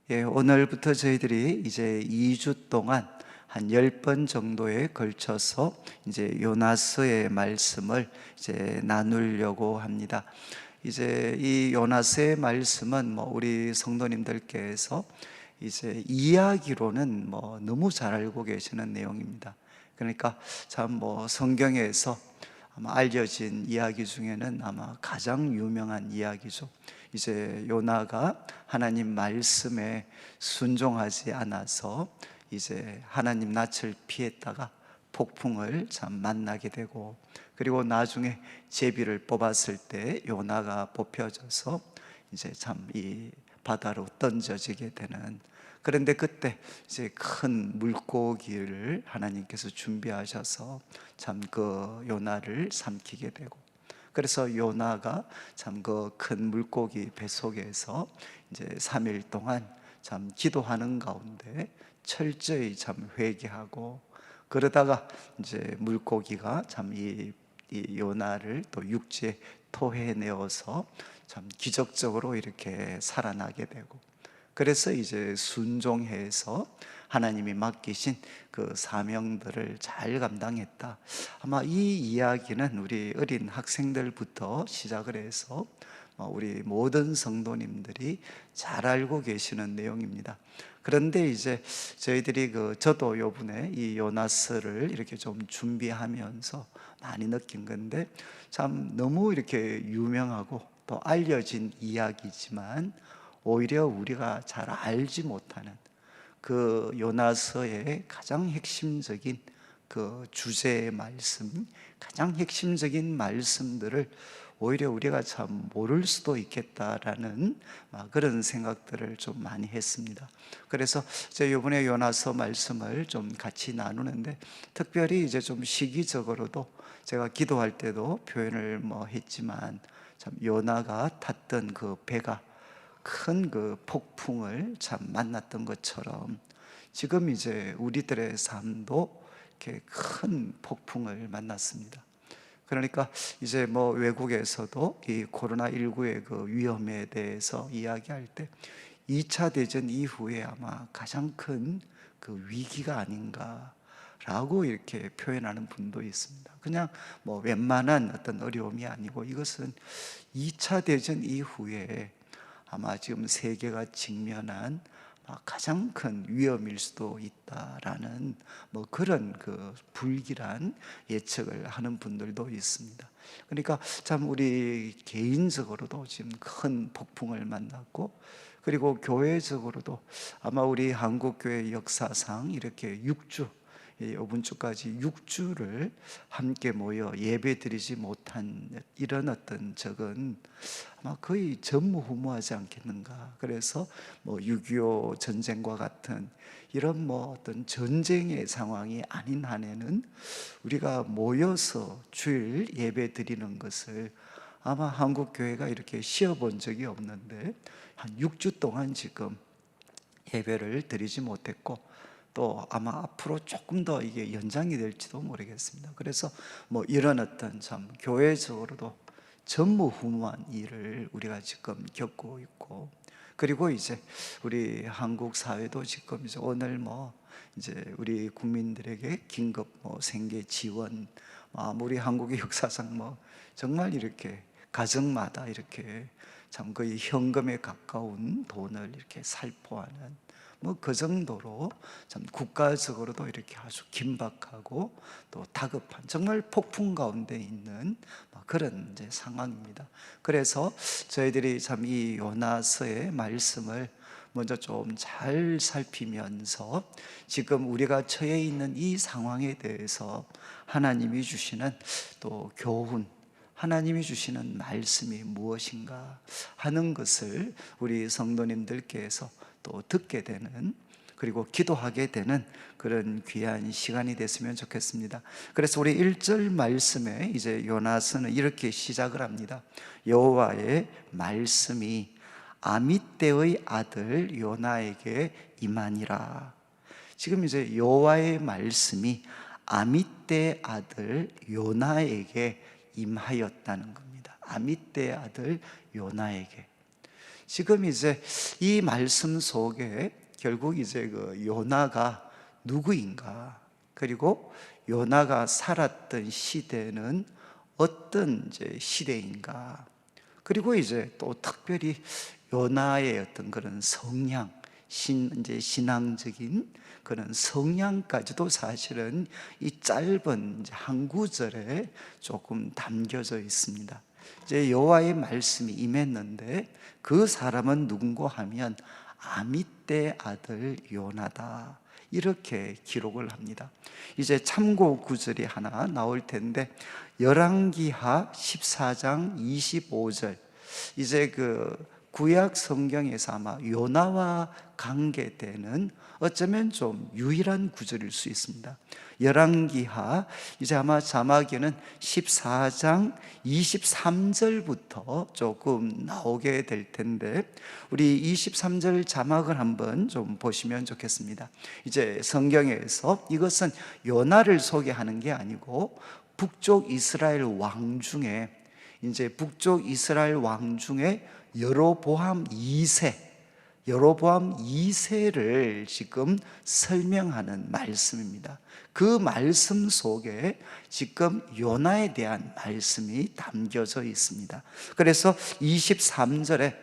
예, 오늘부터 저희들이 이제 2주 동안 한 10번 정도에 걸쳐서 이제 요나서의 말씀을 이제 나누려고 합니다. 이제 이 요나서의 말씀은 우리 성도님들께서 이제 이야기로는 너무 잘 알고 계시는 내용입니다. 그러니까 참 성경에서 아마 알려진 이야기 중에는 아마 가장 유명한 이야기죠. 이제 요나가 하나님 말씀에 순종하지 않아서 이제 하나님 낯을 피했다가 폭풍을 참 만나게 되고, 그리고 나중에 제비를 뽑았을 때 요나가 뽑혀져서 이제 참 이 바다로 던져지게 되는, 그런데 그때 이제 큰 물고기를 하나님께서 준비하셔서 참 그 요나를 삼키게 되고, 그래서 요나가 참 그 큰 물고기 뱃속에서 이제 3일 동안 참 기도하는 가운데 철저히 참 회개하고, 그러다가 이제 물고기가 참 이 요나를 또 육지에 토해내어서 참 기적적으로 이렇게 살아나게 되고, 그래서 이제 순종해서 하나님이 맡기신 그 사명들을 잘 감당했다. 아마 이 이야기는 우리 어린 학생들부터 시작을 해서 우리 모든 성도님들이 잘 알고 계시는 내용입니다. 그런데 이제 저희들이 저도 요번에 이 요나스를 이렇게 좀 준비하면서 많이 느낀 건데, 참 너무 이렇게 유명하고 또 알려진 이야기지만 오히려 우리가 잘 알지 못하는 그 요나서의 가장 핵심적인 그 주제의 말씀, 가장 핵심적인 말씀들을 오히려 우리가 참 모를 수도 있겠다라는 그런 생각들을 좀 많이 했습니다. 그래서 제가 이번에 요나서 말씀을 좀 같이 나누는데, 특별히 이제 좀 시기적으로도 제가 기도할 때도 표현을 했지만, 참 요나가 탔던 그 배가 큰 그 폭풍을 참 만났던 것처럼 지금 이제 우리들의 삶도 이렇게 큰 폭풍을 만났습니다. 그러니까 이제 외국에서도 이 코로나19의 그 위험에 대해서 이야기할 때 2차 대전 이후에 아마 가장 큰 그 위기가 아닌가라고 이렇게 표현하는 분도 있습니다. 그냥 웬만한 어떤 어려움이 아니고, 이것은 2차 대전 이후에 아마 지금 세계가 직면한 가장 큰 위험일 수도 있다라는 그런 그 불길한 예측을 하는 분들도 있습니다. 그러니까 참 우리 개인적으로도 지금 큰 폭풍을 만났고, 그리고 교회적으로도 아마 우리 한국교회 역사상 이렇게 6주, 이번 주까지 6주를 함께 모여 예배 드리지 못한 이런 어떤 적은 아마 거의 전무후무하지 않겠는가. 그래서 6.25 전쟁과 같은 이런 어떤 전쟁의 상황이 아닌 한에는 우리가 모여서 주일 예배 드리는 것을 아마 한국 교회가 이렇게 쉬어본 적이 없는데, 한 6주 동안 지금 예배를 드리지 못했고, 또 아마 앞으로 조금 더 이게 연장이 될지도 모르겠습니다. 그래서 이런 어떤 참 교회적으로도 전무후무한 일을 우리가 지금 겪고 있고, 그리고 이제 우리 한국 사회도 지금 이제 오늘 이제 우리 국민들에게 긴급 생계 지원, 우리 한국의 역사상 정말 이렇게 가정마다 이렇게 참 거의 현금에 가까운 돈을 이렇게 살포하는 그 정도로 참 국가적으로도 이렇게 아주 긴박하고 또 다급한, 정말 폭풍 가운데 있는 그런 이제 상황입니다. 그래서 저희들이 참 이 요나서의 말씀을 먼저 좀 잘 살피면서 지금 우리가 처해 있는 이 상황에 대해서 하나님이 주시는 또 교훈, 하나님이 주시는 말씀이 무엇인가 하는 것을 우리 성도님들께서 또 듣게 되는, 그리고 기도하게 되는 그런 귀한 시간이 됐으면 좋겠습니다. 그래서 우리 1절 말씀에 이제 요나서는 이렇게 시작을 합니다. 여호와의 말씀이 아미떼의 아들 요나에게 임하니라. 지금 이제 여호와의 말씀이 아미떼 아들 요나에게 임하였다는 겁니다. 아미떼 아들 요나에게. 지금 이제 이 말씀 속에 결국 이제 그 요나가 누구인가, 그리고 요나가 살았던 시대는 어떤 이제 시대인가, 그리고 이제 또 특별히 요나의 어떤 그런 성향, 이제 신앙적인 그런 성향까지도 사실은 이 짧은 이제 한 구절에 조금 담겨져 있습니다. 이제 여호와의 말씀이 임했는데 그 사람은 누군고 하면 아미떼 아들 요나다, 이렇게 기록을 합니다. 이제 참고 구절이 하나 나올 텐데, 열왕기하 14장 25절, 이제 그 구약 성경에서 아마 요나와 관계되는 어쩌면 좀 유일한 구절일 수 있습니다. 열왕기하 이제 아마 자막에는 14장 23절부터 조금 나오게 될 텐데, 우리 23절 자막을 한번 좀 보시면 좋겠습니다. 이제 성경에서 이것은 요나를 소개하는 게 아니고 북쪽 이스라엘 왕 중에, 이제 북쪽 이스라엘 왕 중에 여로보암 2세를 지금 설명하는 말씀입니다. 그 말씀 속에 지금 요나에 대한 말씀이 담겨져 있습니다. 그래서 23절에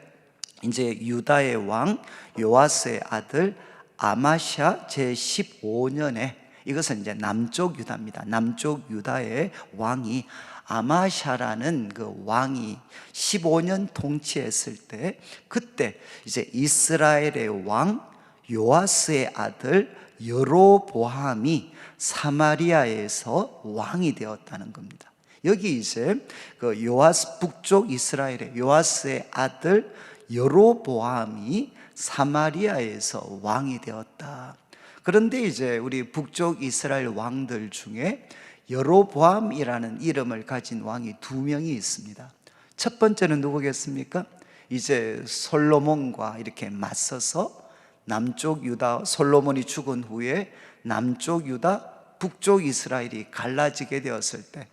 이제 유다의 왕 요아스의 아들 아마샤 제15년에, 이것은 이제 남쪽 유다입니다. 남쪽 유다의 왕이 아마샤라는 그 왕이 15년 통치했을 때, 그때 이제 이스라엘의 왕 요아스의 아들 여로보암이 사마리아에서 왕이 되었다는 겁니다. 여기 이제 그 요아스, 북쪽 이스라엘의 요아스의 아들 여로보암이 사마리아에서 왕이 되었다. 그런데 이제 우리 북쪽 이스라엘 왕들 중에 여로보암이라는 이름을 가진 왕이 2명이 있습니다. 첫 번째는 누구겠습니까? 이제 솔로몬과 이렇게 맞서서 남쪽 유다, 솔로몬이 죽은 후에 남쪽 유다, 북쪽 이스라엘이 갈라지게 되었을 때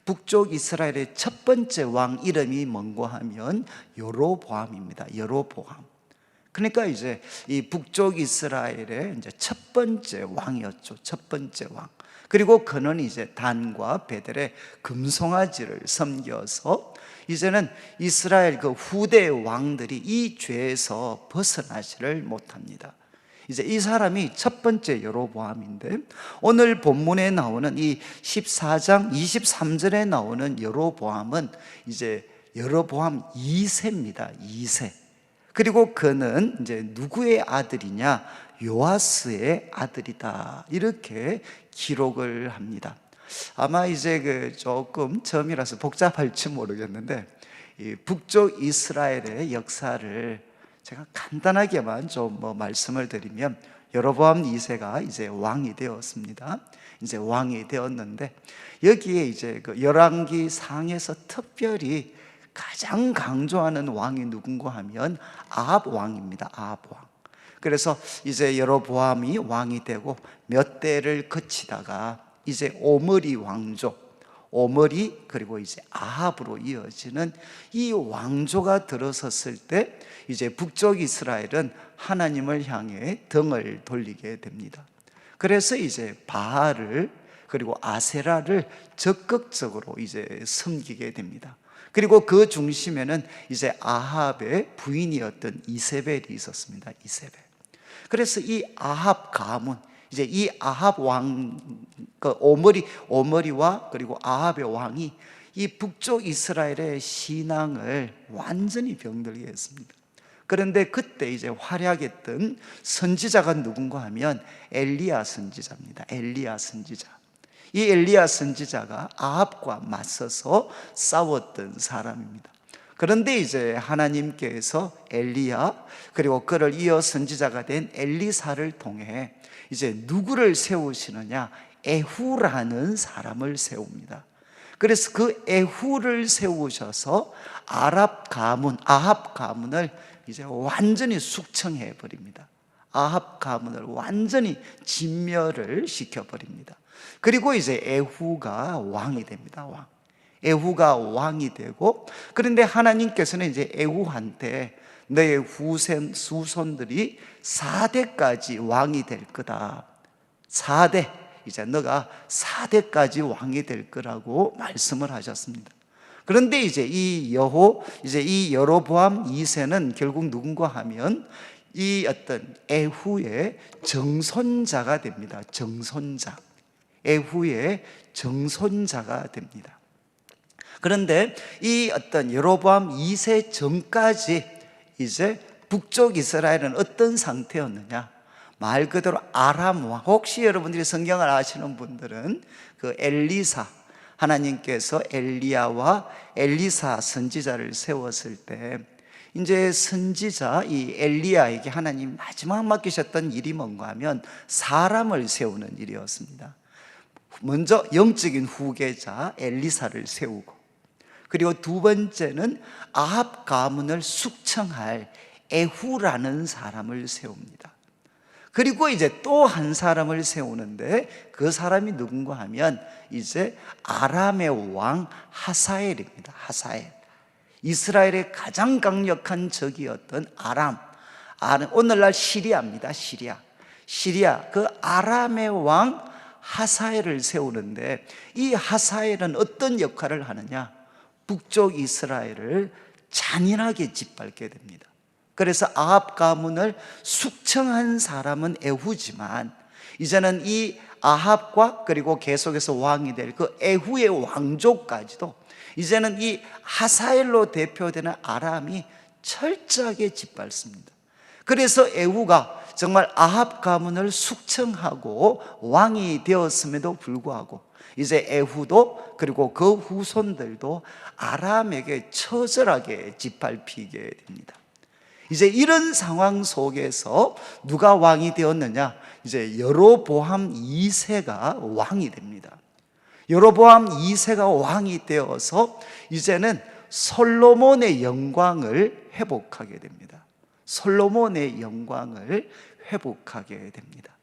북쪽 이스라엘의 첫 번째 왕 이름이 뭔고 하면 여로보암입니다. 여로보암. 그러니까 이제 이 북쪽 이스라엘의 이제 첫 번째 왕이었죠. 첫 번째 왕. 그리고 그는 이제 단과 베델의 금송아지를 섬겨서 이제는 이스라엘 그 후대 왕들이 이 죄에서 벗어나지를 못합니다. 이제 이 사람이 첫 번째 여로보암인데, 오늘 본문에 나오는 이 14장 23절에 나오는 여로보암은 이제 여로보암 2세입니다. 2세. 그리고 그는 이제 누구의 아들이냐? 요아스의 아들이다, 이렇게 기록을 합니다. 아마 이제 그 조금 처음이라서 복잡할지 모르겠는데, 이 북쪽 이스라엘의 역사를 제가 간단하게만 좀 말씀을 드리면, 여로보암 2세가 이제 왕이 되었습니다. 이제 왕이 되었는데, 여기에 이제 그 열왕기 상에서 특별히 가장 강조하는 왕이 누군가 하면 아합 왕입니다. 아합 왕. 그래서 이제 여로보암이 왕이 되고 몇 대를 거치다가 이제 오므리 왕족, 오므리 그리고 이제 아합으로 이어지는 이 왕조가 들어섰을 때, 이제 북쪽 이스라엘은 하나님을 향해 등을 돌리게 됩니다. 그래서 이제 바알을 그리고 아세라를 적극적으로 이제 섬기게 됩니다. 그리고 그 중심에는 이제 아합의 부인이었던 이세벨이 있었습니다. 이세벨. 그래서 이 아합 가문, 이제 이 아합 왕, 그 오므리와 그리고 아합의 왕이 이 북쪽 이스라엘의 신앙을 완전히 병들게 했습니다. 그런데 그때 이제 활약했던 선지자가 누군가 하면 엘리야 선지자입니다. 엘리야 선지자. 이 엘리야 선지자가 아합과 맞서서 싸웠던 사람입니다. 그런데 이제 하나님께서 엘리야 그리고 그를 이어 선지자가 된 엘리사를 통해 이제 누구를 세우시느냐? 에후라는 사람을 세웁니다. 그래서 그 에후를 세우셔서 아합 가문을 이제 완전히 숙청해 버립니다. 아합 가문을 완전히 진멸을 시켜 버립니다. 그리고 이제 에후가 왕이 됩니다. 왕. 에후가 왕이 되고, 그런데 하나님께서는 이제 에후한테 너의 후손들이 4대까지 왕이 될 거다. 4대, 이제 너가 4대까지 왕이 될 거라고 말씀을 하셨습니다. 그런데 이제 이 여로보암 2세는 결국 누군가 하면 이 어떤 에후의 정손자가 됩니다. 정손자. 에후의 정손자가 됩니다. 그런데 이 어떤 여로보암 2세 전까지 이제 북쪽 이스라엘은 어떤 상태였느냐? 말 그대로 아람 왕. 혹시 여러분들이 성경을 아시는 분들은 그 엘리사, 하나님께서 엘리야와 엘리사 선지자를 세웠을 때 이제 선지자 이 엘리야에게 하나님 마지막 맡기셨던 일이 뭔가 하면 사람을 세우는 일이었습니다. 먼저 영적인 후계자 엘리사를 세우고, 그리고 두 번째는 아합 가문을 숙청할 에후라는 사람을 세웁니다. 그리고 이제 또 한 사람을 세우는데 그 사람이 누군가 하면 이제 아람의 왕 하사엘입니다. 하사엘. 이스라엘의 가장 강력한 적이었던 아람, 오늘날 시리아입니다. 시리아 그 아람의 왕 하사엘을 세우는데, 이 하사엘은 어떤 역할을 하느냐? 북쪽 이스라엘을 잔인하게 짓밟게 됩니다. 그래서 아합 가문을 숙청한 사람은 에후지만, 이제는 이 아합과 그리고 계속해서 왕이 될 그 에후의 왕족까지도 이제는 이 하사엘로 대표되는 아람이 철저하게 짓밟습니다. 그래서 에후가 정말 아합 가문을 숙청하고 왕이 되었음에도 불구하고 이제 에후도 그리고 그 후손들도 아람에게 처절하게 짓밟히게 됩니다. 이제 이런 상황 속에서 누가 왕이 되었느냐? 이제 여로보암 2세가 왕이 됩니다. 여로보암 2세가 왕이 되어서 이제는 솔로몬의 영광을 회복하게 됩니다. 솔로몬의 영광을 회복하게 됩니다.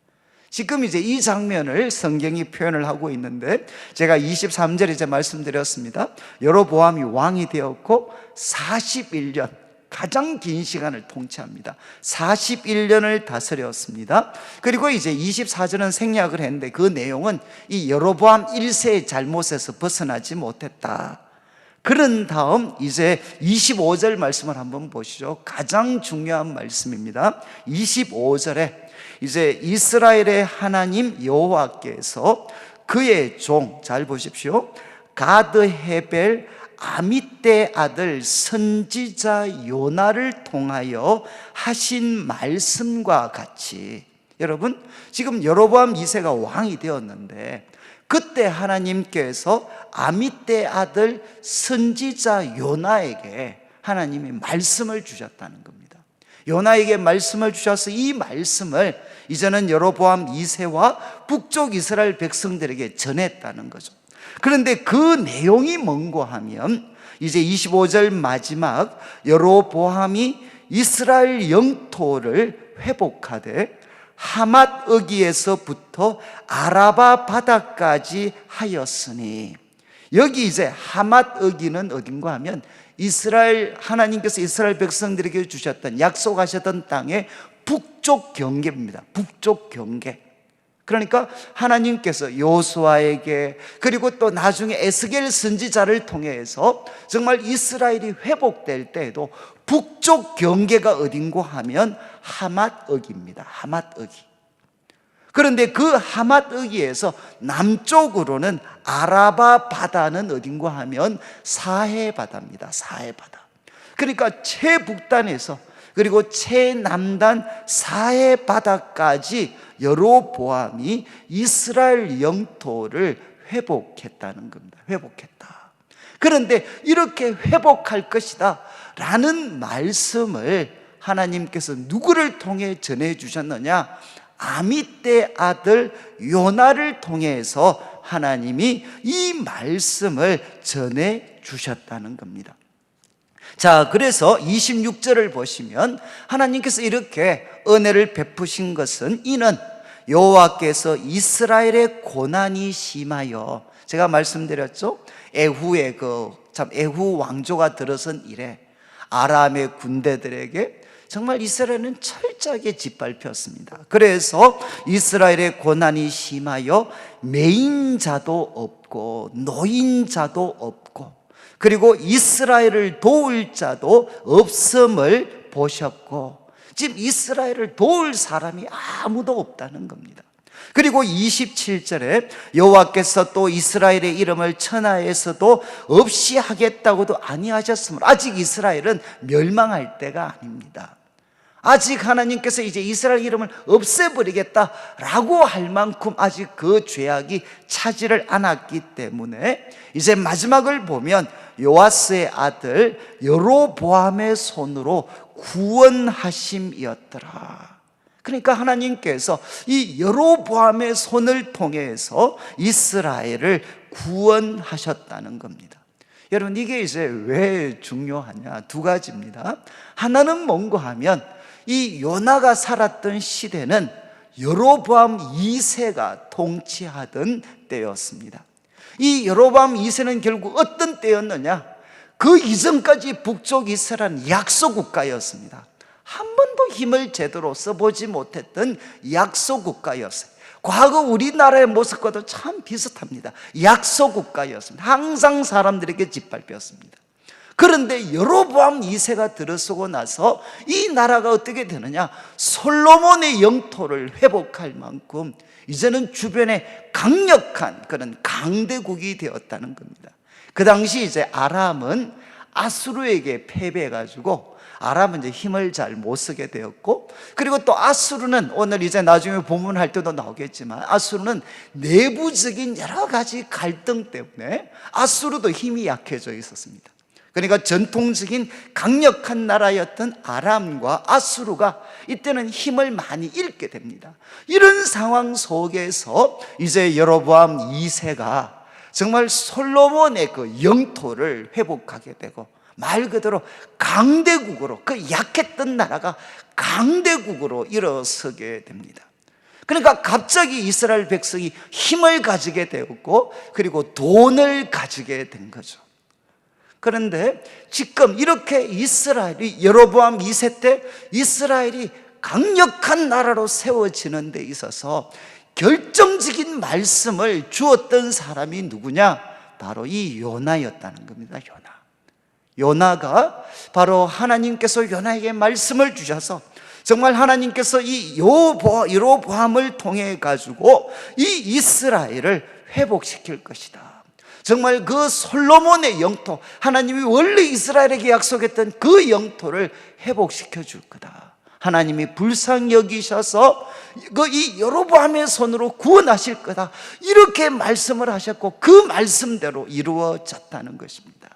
지금 이제 이 장면을 성경이 표현을 하고 있는데, 제가 23절에 이제 말씀드렸습니다. 여로보암이 왕이 되었고 41년, 가장 긴 시간을 통치합니다. 41년을 다스렸습니다. 그리고 이제 24절은 생략을 했는데 그 내용은 이 여로보암 1세의 잘못에서 벗어나지 못했다. 그런 다음 이제 25절 말씀을 한번 보시죠. 가장 중요한 말씀입니다. 25절에 이제 이스라엘의 하나님 여호와께서 그의 종, 잘 보십시오, 가드 헤벨 아미떼 아들 선지자 요나를 통하여 하신 말씀과 같이, 여러분 지금 여로보암 2세가 왕이 되었는데 그때 하나님께서 아미떼 아들 선지자 요나에게 하나님이 말씀을 주셨다는 겁니다. 요나에게 말씀을 주셔서 이 말씀을 이제는 여로보암 2세와 북쪽 이스라엘 백성들에게 전했다는 거죠. 그런데 그 내용이 뭔고 하면 이제 25절 마지막, 여로보암이 이스라엘 영토를 회복하되 하맛 어기에서부터 아라바 바다까지 하였으니, 여기 이제 하맛 어기는 어딘가 하면 하나님께서 이스라엘 백성들에게 주셨던, 약속하셨던 땅의 북쪽 경계입니다. 북쪽 경계. 그러니까 하나님께서 여호수아에게 그리고 또 나중에 에스겔 선지자를 통해서 정말 이스라엘이 회복될 때에도 북쪽 경계가 어딘고 하면 하맛 어기입니다. 하맛 어기. 그런데 그 하맛 어기에서 남쪽으로는 아라바 바다는 어딘고 하면 사해 바다입니다. 사해 바다. 그러니까 최북단에서 그리고 최남단 사해 바다까지 여로보암이 이스라엘 영토를 회복했다는 겁니다. 회복했다. 그런데 이렇게 회복할 것이다 라는 말씀을 하나님께서 누구를 통해 전해 주셨느냐? 아미떼 아들 요나를 통해서 하나님이 이 말씀을 전해 주셨다는 겁니다. 자, 그래서 26절을 보시면 하나님께서 이렇게 은혜를 베푸신 것은, 이는 여호와께서 이스라엘의 고난이 심하여, 제가 말씀드렸죠. 에후의 에후 왕조가 들어선 이래 아람의 군대들에게 정말 이스라엘은 철저하게 짓밟혔습니다. 그래서 이스라엘의 고난이 심하여 매인자도 없고 노인자도 없고 그리고 이스라엘을 도울 자도 없음을 보셨고, 지금 이스라엘을 도울 사람이 아무도 없다는 겁니다. 그리고 27절에 여호와께서 또 이스라엘의 이름을 천하에서도 없이 하겠다고도 아니하셨으므로 아직 이스라엘은 멸망할 때가 아닙니다. 아직 하나님께서 이제 이스라엘 이름을 없애버리겠다라고 할 만큼 아직 그 죄악이 차지를 않았기 때문에 이제 마지막을 보면 요아스의 아들 여로보암의 손으로 구원하심이었더라. 그러니까 하나님께서 이 여로보암의 손을 통해서 이스라엘을 구원하셨다는 겁니다. 여러분, 이게 이제 왜 중요하냐? 두 가지입니다. 하나는 뭔가 하면 이 요나가 살았던 시대는 여로보암 2세가 통치하던 때였습니다. 이 여로보암 2세는 결국 어떤 때였느냐? 그 이전까지 북쪽 이스라엘은 약소국가였습니다. 한 번도 힘을 제대로 써보지 못했던 약소국가였어요. 과거 우리나라의 모습과도 참 비슷합니다. 약소국가였습니다. 항상 사람들에게 짓밟혔습니다. 그런데 여로보암 2세가 들어서고 나서 이 나라가 어떻게 되느냐? 솔로몬의 영토를 회복할 만큼 이제는 주변에 강력한 그런 강대국이 되었다는 겁니다. 그 당시 이제 아람은 아수르에게 패배해가지고 아람은 이제 힘을 잘 못 쓰게 되었고, 그리고 또 아수르는 오늘 이제 나중에 본문할 때도 나오겠지만 아수르는 내부적인 여러 가지 갈등 때문에 아수르도 힘이 약해져 있었습니다. 그러니까 전통적인 강력한 나라였던 아람과 아수르가 이때는 힘을 많이 잃게 됩니다. 이런 상황 속에서 이제 여로보암 2세가 정말 솔로몬의 그 영토를 회복하게 되고, 말 그대로 강대국으로, 그 약했던 나라가 강대국으로 일어서게 됩니다. 그러니까 갑자기 이스라엘 백성이 힘을 가지게 되었고, 그리고 돈을 가지게 된 거죠. 그런데 지금 이렇게 이스라엘이 여로보암 2세 때 이스라엘이 강력한 나라로 세워지는 데 있어서 결정적인 말씀을 주었던 사람이 누구냐? 바로 이 요나였다는 겁니다. 요나가 바로 하나님께서 요나에게 말씀을 주셔서 정말 하나님께서 이 여로보암을 통해 가지고 이 이스라엘을 회복시킬 것이다. 정말 그 솔로몬의 영토, 하나님이 원래 이스라엘에게 약속했던 그 영토를 회복시켜 줄 거다. 하나님이 불쌍히 여기셔서 이 여로보암의 손으로 구원하실 거다. 이렇게 말씀을 하셨고 그 말씀대로 이루어졌다는 것입니다.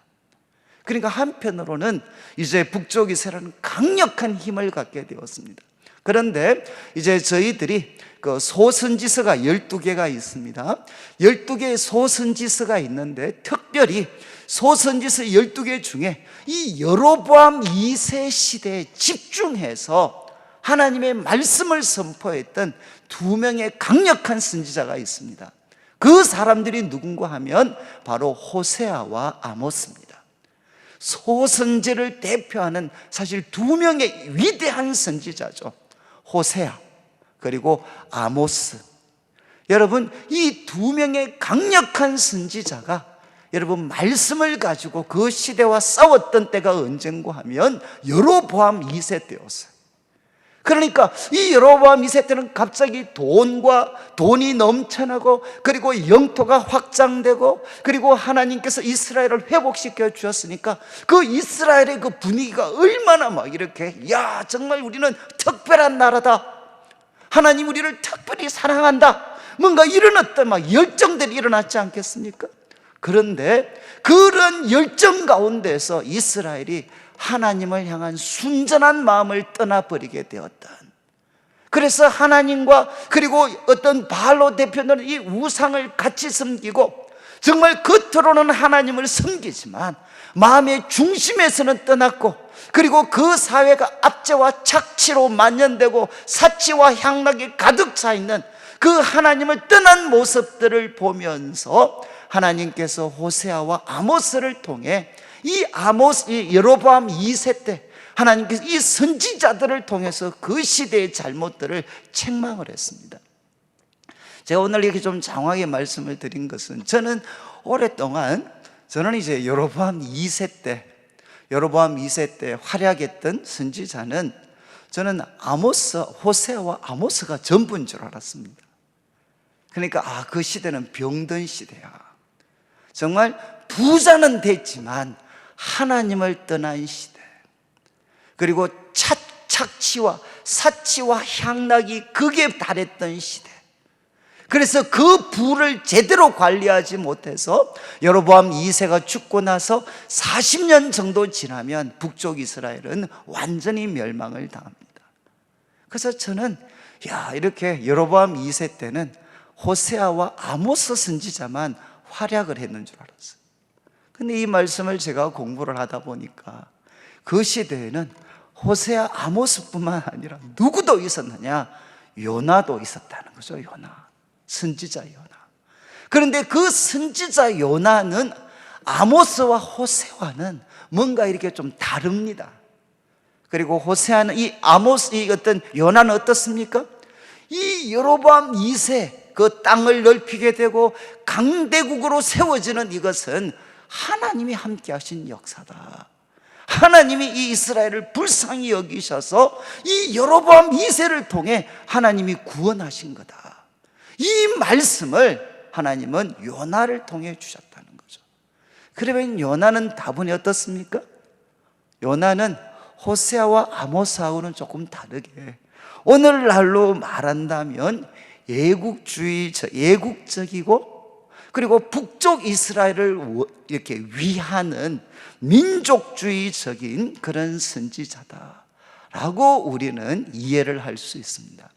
그러니까 한편으로는 이제 북쪽 이스라엘은 강력한 힘을 갖게 되었습니다. 그런데 이제 저희들이 그 소선지서가 12개가 있습니다. 12개의 소선지서가 있는데 특별히 소선지서 12개 중에 이 여로보암 2세 시대에 집중해서 하나님의 말씀을 선포했던 2명의 강력한 선지자가 있습니다. 그 사람들이 누군가 하면 바로 호세아와 아모스입니다. 소선지를 대표하는 사실 2명의 위대한 선지자죠. 호세아 그리고 아모스. 여러분, 이 2명의 강력한 선지자가 여러분 말씀을 가지고 그 시대와 싸웠던 때가 언젠가 하면 여로보암 2세 때였어요. 그러니까 이 여로보암 2세 때는 갑자기 돈이 넘쳐나고, 그리고 영토가 확장되고, 그리고 하나님께서 이스라엘을 회복시켜 주셨으니까 그 이스라엘의 그 분위기가 얼마나 막 이렇게, 야, 정말 우리는 특별한 나라다, 하나님 우리를 특별히 사랑한다, 뭔가 이런 어떤 막 열정들이 일어났지 않겠습니까? 그런데 그런 열정 가운데서 이스라엘이 하나님을 향한 순전한 마음을 떠나버리게 되었던, 그래서 하나님과 그리고 어떤 바알로 대표되는 이 우상을 같이 섬기고 정말 겉으로는 하나님을 섬기지만 마음의 중심에서는 떠났고, 그리고 그 사회가 압제와 착취로 만연되고 사치와 향락이 가득 차 있는 그 하나님을 떠난 모습들을 보면서 하나님께서 호세아와 아모스를 통해 이 여로보암 2세 때 하나님께서 이 선지자들을 통해서 그 시대의 잘못들을 책망을 했습니다. 제가 오늘 이렇게 좀 장황하게 말씀을 드린 것은, 저는 오랫동안 이제 여로보암 2세 때 활약했던 선지자는 저는 호세아와 아모스가 전부인 줄 알았습니다. 그러니까 그 시대는 병든 시대야. 정말 부자는 됐지만 하나님을 떠난 시대, 그리고 착취와 사치와 향락이 극에 달했던 시대. 그래서 그 부를 제대로 관리하지 못해서 여로보암 2세가 죽고 나서 40년 정도 지나면 북쪽 이스라엘은 완전히 멸망을 당합니다. 그래서 저는 이렇게 여로보암 2세 때는 호세아와 아모스 선지자만 활약을 했는 줄 알았어요. 근데 이 말씀을 제가 공부를 하다 보니까 그 시대에는 호세아, 아모스뿐만 아니라 누구도 있었느냐? 요나도 있었다는 거죠. 선지자 요나. 그런데 그 선지자 요나는 아모스와 호세아와는 뭔가 이렇게 좀 다릅니다. 그리고 호세아는 요나는 어떻습니까? 이 여로보암 2세 그 땅을 넓히게 되고 강대국으로 세워지는 이것은 하나님이 함께 하신 역사다. 하나님이 이 이스라엘을 불쌍히 여기셔서 이 여로보암 2세를 통해 하나님이 구원하신 거다. 이 말씀을 하나님은 요나를 통해 주셨다는 거죠. 그러면 요나는 다분히 어떻습니까? 요나는 호세아와 아모스하고는 조금 다르게, 오늘날로 말한다면 애국적이고 그리고 북쪽 이스라엘을 이렇게 위하는 민족주의적인 그런 선지자다라고 우리는 이해를 할 수 있습니다.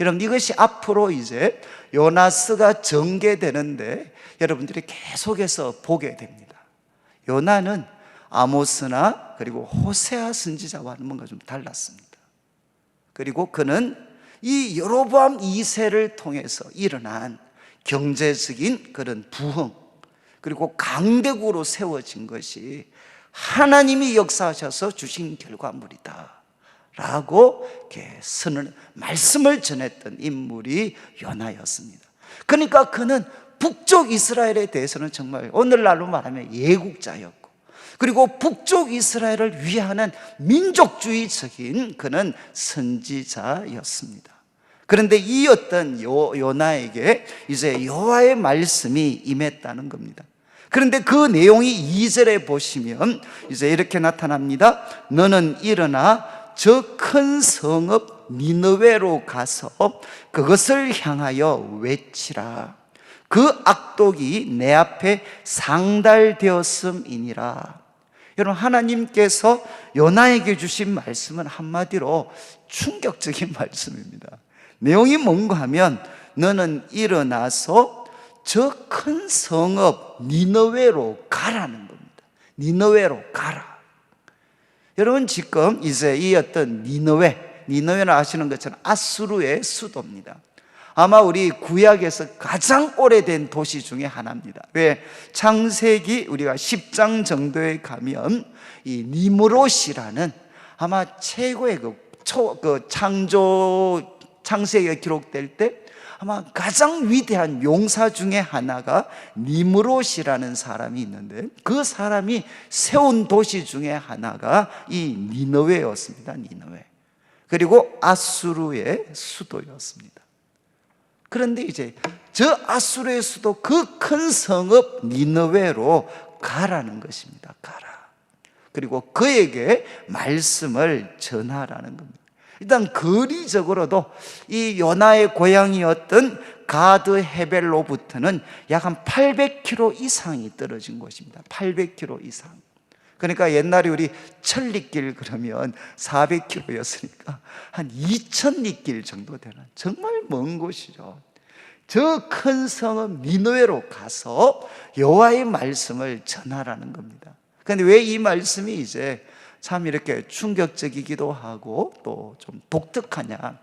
여러분, 이것이 앞으로 이제 요나스가 전개되는데 여러분들이 계속해서 보게 됩니다. 요나는 아모스나 그리고 호세아 선지자와는 뭔가 좀 달랐습니다. 그리고 그는 이 여로보암 2세를 통해서 일어난 경제적인 그런 부흥, 그리고 강대국으로 세워진 것이 하나님이 역사하셔서 주신 결과물이다 라고 이렇게 말씀을 전했던 인물이 요나였습니다. 그러니까 그는 북쪽 이스라엘에 대해서는 정말 오늘날로 말하면 예국자였고, 그리고 북쪽 이스라엘을 위하는 민족주의적인 그는 선지자였습니다. 그런데 이 어떤 요나에게 이제 여호와의 말씀이 임했다는 겁니다. 그런데 그 내용이 2절에 보시면 이제 이렇게 나타납니다. 너는 일어나 저 큰 성읍 니느웨로 가서 그것을 향하여 외치라. 그 악독이 내 앞에 상달되었음이니라. 여러분, 하나님께서 요나에게 주신 말씀은 한마디로 충격적인 말씀입니다. 내용이 뭔가 하면 너는 일어나서 저 큰 성읍 니느웨로 가라는 겁니다. 니느웨로 가라. 여러분, 지금 이제 이 어떤 니느웨는 아시는 것처럼 아수르의 수도입니다. 아마 우리 구약에서 가장 오래된 도시 중에 하나입니다. 왜? 창세기 우리가 10장 정도에 가면 이 니므롯이라는 아마 최고의 창세기가 기록될 때 아마 가장 위대한 용사 중에 하나가 니므롯이라는 사람이 있는데, 그 사람이 세운 도시 중에 하나가 이 니느웨였습니다. 니느웨. 그리고 아수르의 수도였습니다. 그런데 이제 저 아수르의 수도 그 큰 성읍 니느웨로 가라는 것입니다. 가라. 그리고 그에게 말씀을 전하라는 겁니다. 일단 거리적으로도 이 요나의 고향이었던 가드 헤벨로부터는 약 한 800km 이상이 떨어진 곳입니다. 800km 이상. 그러니까 옛날에 우리 천리길 그러면 400km였으니까 한 2000리길 정도 되는 정말 먼 곳이죠. 저 큰 성읍 니느웨로 가서 여호와의 말씀을 전하라는 겁니다. 그런데 왜 이 말씀이 이제 참 이렇게 충격적이기도 하고 또 좀 독특하냐?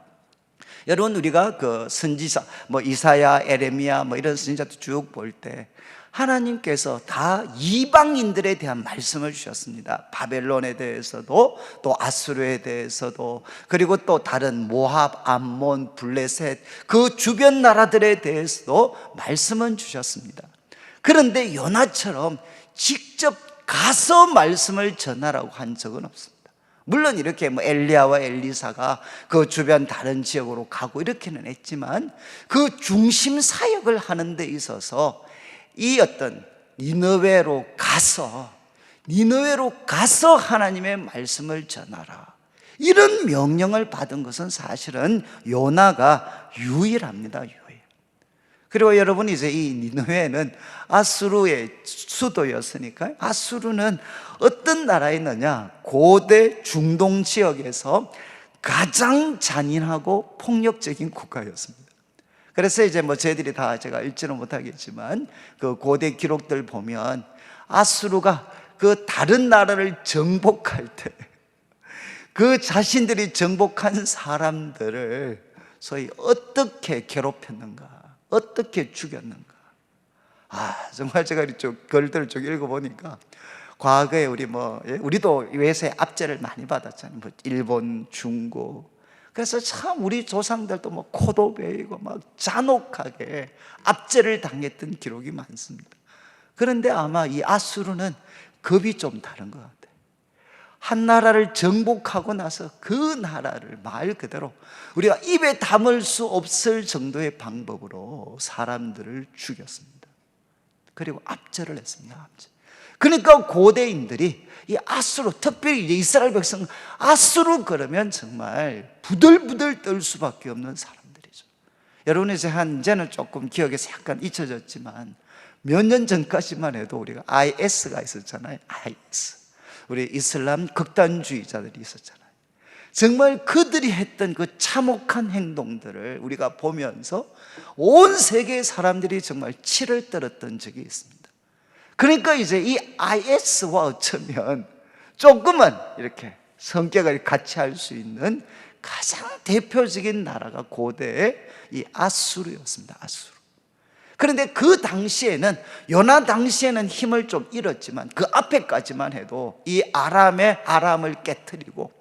여러분, 우리가 그 선지자 이사야, 에레미야 이런 선지자도 쭉 볼 때 하나님께서 다 이방인들에 대한 말씀을 주셨습니다. 바벨론에 대해서도, 또 아수르에 대해서도, 그리고 또 다른 모압, 암몬, 블레셋, 그 주변 나라들에 대해서도 말씀은 주셨습니다. 그런데 요나처럼 직접 가서 말씀을 전하라고 한 적은 없습니다. 물론 이렇게 엘리야와 엘리사가 그 주변 다른 지역으로 가고 이렇게는 했지만, 그 중심 사역을 하는 데 있어서 이 어떤 니느웨로 가서 하나님의 말씀을 전하라, 이런 명령을 받은 것은 사실은 요나가 유일합니다. 그리고 여러분, 이제 이 니느웨는 아수르의 수도였으니까, 아수르는 어떤 나라에 있느냐, 고대 중동 지역에서 가장 잔인하고 폭력적인 국가였습니다. 그래서 이제 저희들이 다 제가 읽지는 못하겠지만, 그 고대 기록들 보면 아수르가 그 다른 나라를 정복할 때 그 자신들이 정복한 사람들을 소위 어떻게 괴롭혔는가, 어떻게 죽였는가. 정말 제가 이쪽 글들을 쭉 읽어보니까, 과거에 우리도 외세 압제를 많이 받았잖아요. 일본, 중국. 그래서 참 우리 조상들도 코도 베이고 잔혹하게 압제를 당했던 기록이 많습니다. 그런데 아마 이 아수르는 급이 좀 다른 것 같아요. 한 나라를 정복하고 나서 그 나라를 말 그대로 우리가 입에 담을 수 없을 정도의 방법으로 사람들을 죽였습니다. 그리고 압제를 했습니다. 그러니까 고대인들이 이 아수르, 특별히 이제 이스라엘 백성, 아수르 그러면 정말 부들부들 떨 수밖에 없는 사람들이죠. 여러분, 이제는 조금 기억에서 약간 잊혀졌지만, 몇 년 전까지만 해도 우리가 IS가 있었잖아요. IS, 우리 이슬람 극단주의자들이 있었잖아요. 정말 그들이 했던 그 참혹한 행동들을 우리가 보면서 온 세계의 사람들이 정말 치를 떨었던 적이 있습니다. 그러니까 이제 이 IS와 어쩌면 조금은 이렇게 성격을 같이 할 수 있는 가장 대표적인 나라가 고대의 이 아수르였습니다. 아수르. 그런데 그 당시에는, 요나 당시에는 힘을 좀 잃었지만, 그 앞에까지만 해도 이 아람을 깨트리고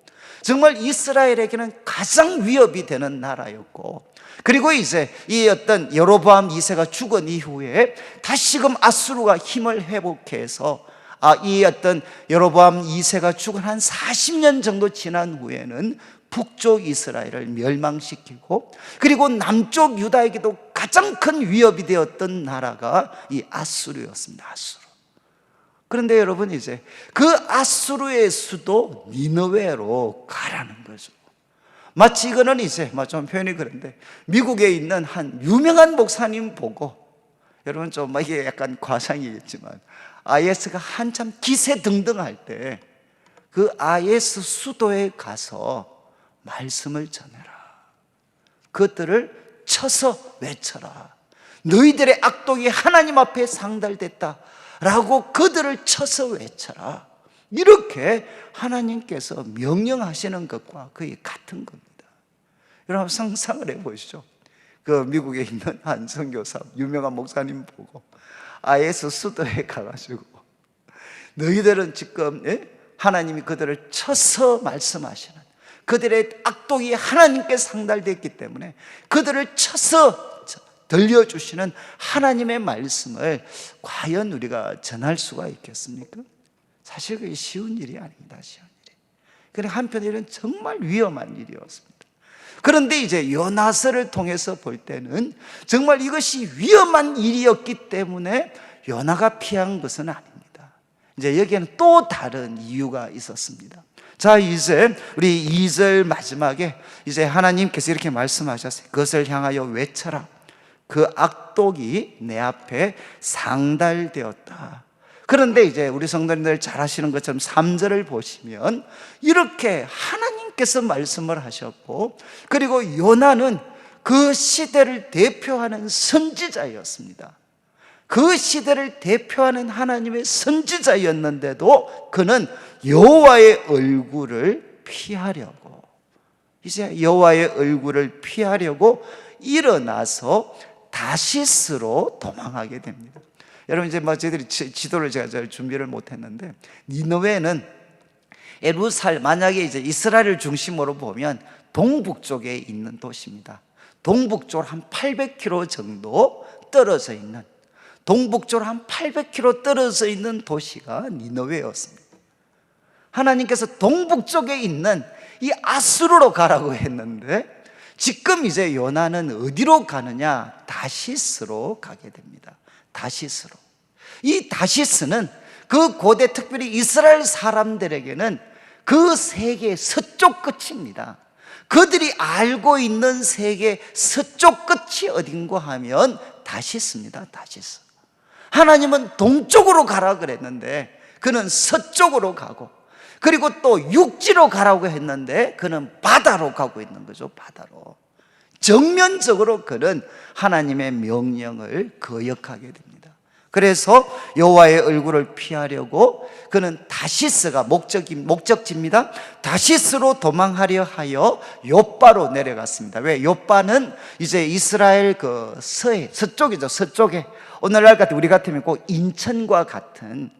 정말 이스라엘에게는 가장 위협이 되는 나라였고, 그리고 이제 이 어떤 여로보암 2세가 죽은 이후에 다시금 아수르가 힘을 회복해서 이 어떤 여로보암 2세가 죽은 한 40년 정도 지난 후에는 북쪽 이스라엘을 멸망시키고, 그리고 남쪽 유다에게도 가장 큰 위협이 되었던 나라가 이 아수르였습니다. 아수르. 그런데 여러분, 이제 그 아수르의 수도 니느웨로 가라는 거죠. 마치 이거는 이제 좀 표현이 그런데, 미국에 있는 한 유명한 목사님 보고, 여러분 좀 이게 약간 과장이겠지만, IS가 한참 기세등등할 때 그 IS 수도에 가서 말씀을 전해라. 그것들을 쳐서 외쳐라. 너희들의 악독이 하나님 앞에 상달됐다 라고 그들을 쳐서 외쳐라. 이렇게 하나님께서 명령하시는 것과 거의 같은 겁니다. 여러분 상상을 해보시죠. 그 미국에 있는 한 선교사, 유명한 목사님 보고 IS 수도에 가가지고, 너희들은 지금 하나님이 그들을 쳐서 말씀하시는, 그들의 악독이 하나님께 상달됐기 때문에 그들을 쳐서 들려주시는 하나님의 말씀을 과연 우리가 전할 수가 있겠습니까? 사실 그게 쉬운 일이 아닙니다. 쉬운 일이. 그런데 한편으로는 정말 위험한 일이었습니다. 그런데 이제 요나서를 통해서 볼 때는 정말 이것이 위험한 일이었기 때문에 요나가 피한 것은 아닙니다. 이제 여기에는 또 다른 이유가 있었습니다. 자, 이제 우리 2절 마지막에 이제 하나님께서 이렇게 말씀하셨어요. 그것을 향하여 외쳐라. 그 악독이 내 앞에 상달되었다. 그런데 이제 우리 성도님들 잘 아시는 것처럼 3절을 보시면 이렇게 하나님께서 말씀을 하셨고, 그리고 요나는 그 시대를 대표하는 선지자였습니다. 그 시대를 대표하는 하나님의 선지자였는데도 그는 여호와의 얼굴을 피하려고, 이제 여호와의 얼굴을 피하려고 일어나서 다시스로 도망하게 됩니다. 여러분 이제 뭐 저희들이 지도를 제가 잘 준비를 못했는데, 니느웨는 만약에 이제 이스라엘을 중심으로 보면 동북쪽에 있는 도시입니다. 동북쪽으로 한 800km 정도 떨어져 있는, 동북쪽으로 한 800km 떨어져 있는 도시가 니느웨였습니다. 하나님께서 동북쪽에 있는 이 아수르로 가라고 했는데, 지금 이제 요나는 어디로 가느냐? 다시스로 가게 됩니다. 다시스로. 이 다시스는 그 고대, 특별히 이스라엘 사람들에게는 그 세계의 서쪽 끝입니다. 그들이 알고 있는 세계 서쪽 끝이 어딘가 하면 다시스입니다. 다시스. 하나님은 동쪽으로 가라 그랬는데 그는 서쪽으로 가고, 그리고 또 육지로 가라고 했는데 그는 바다로 가고 있는 거죠. 바다로. 정면적으로 그는 하나님의 명령을 거역하게 됩니다. 그래서 여호와의 얼굴을 피하려고 그는 다시스가 목적지입니다. 다시스로 도망하려 하여 욥바로 내려갔습니다. 왜? 욥바는 이제 이스라엘 그 서쪽이죠. 서쪽에 오늘날 같은, 우리 같으면 꼭 인천과 같은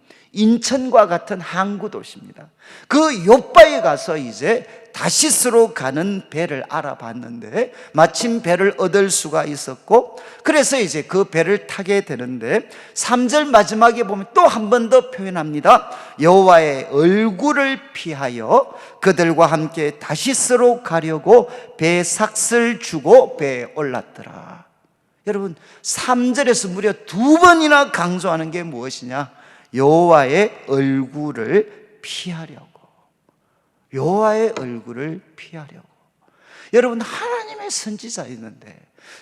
항구 도시입니다. 그 욥바에 가서 이제 다시스로 가는 배를 알아봤는데 마침 배를 얻을 수가 있었고, 그래서 이제 그 배를 타게 되는데 3절 마지막에 보면 또 한 번 더 표현합니다. 여호와의 얼굴을 피하여 그들과 함께 다시스로 가려고 배에 삭슬 주고 배에 올랐더라. 여러분 3절에서 무려 2번이나 강조하는 게 무엇이냐? 여호와의 얼굴을 피하려고. 여호와의 얼굴을 피하려고. 여러분 하나님의 선지자였는데,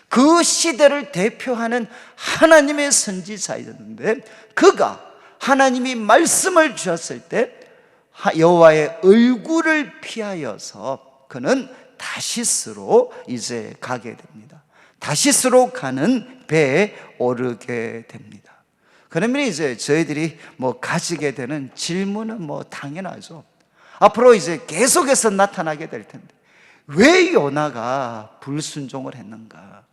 그 시대를 대표하는 하나님의 선지자였는데, 그가 하나님이 말씀을 주셨을 때 여호와의 얼굴을 피하여서 그는 다시스로 이제 가게 됩니다. 다시스로 가는 배에 오르게 됩니다. 그러면 이제 저희들이 뭐 가지게 되는 질문은 뭐 당연하죠. 앞으로 이제 계속해서 나타나게 될 텐데, 왜 요나가 불순종을 했는가?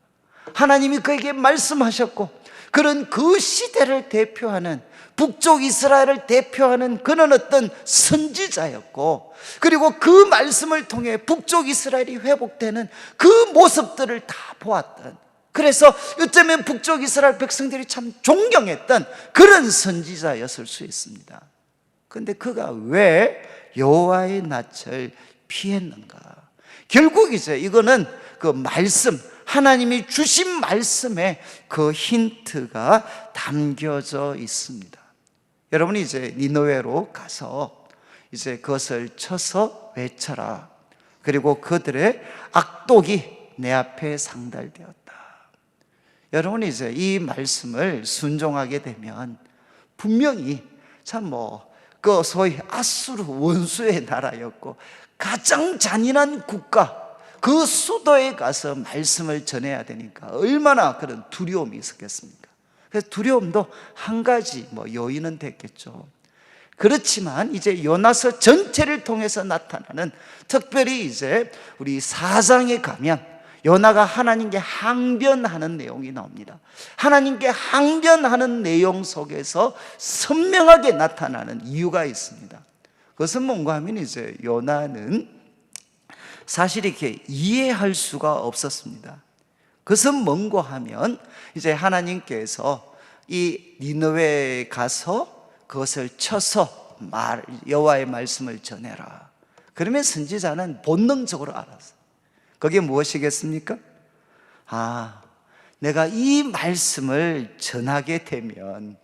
하나님이 그에게 말씀하셨고, 그는 그 시대를 대표하는, 북쪽 이스라엘을 대표하는 그는 어떤 선지자였고, 그리고 그 말씀을 통해 북쪽 이스라엘이 회복되는 그 모습들을 다 보았던, 그래서 어쩌면 북쪽 이스라엘 백성들이 참 존경했던 그런 선지자였을 수 있습니다. 그런데 그가 왜 여호와의 낯을 피했는가? 결국 이제 이거는 그 말씀, 하나님이 주신 말씀에 그 힌트가 담겨져 있습니다. 여러분이 이제 니느웨로 가서 이제 그것을 쳐서 외쳐라. 그리고 그들의 악독이 내 앞에 상달되었다. 여러분이 이제 이 말씀을 순종하게 되면 분명히 참 그 소위 아수르 원수의 나라였고 가장 잔인한 국가, 그 수도에 가서 말씀을 전해야 되니까 얼마나 그런 두려움이 있었겠습니까? 그래서 두려움도 한 가지 요인은 됐겠죠. 그렇지만 이제 요나서 전체를 통해서 나타나는, 특별히 이제 우리 4장에 가면 요나가 하나님께 항변하는 내용이 나옵니다. 하나님께 항변하는 내용 속에서 선명하게 나타나는 이유가 있습니다. 그것은 뭔가 하면 이제 요나는 사실 이렇게 이해할 수가 없었습니다. 그것은 뭔가 하면 이제 하나님께서 이 니느웨에 가서 그것을 쳐서 여호와의 말씀을 전해라. 그러면 선지자는 본능적으로 알았어요. 그게 무엇이겠습니까? 내가 이 말씀을 전하게 되면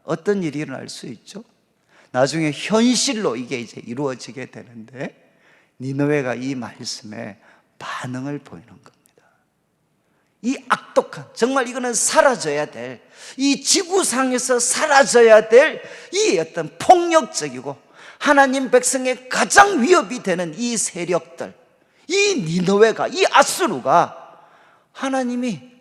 어떤 일이 일어날 수 있죠? 나중에 현실로 이게 이제 이루어지게 되는데, 니느웨가 이 말씀에 반응을 보이는 겁니다. 이 악독한, 정말 이거는 사라져야 될, 이 지구상에서 사라져야 될 이 어떤 폭력적이고 하나님 백성의 가장 위협이 되는 이 세력들, 이 니느웨가, 이 아수르가 하나님의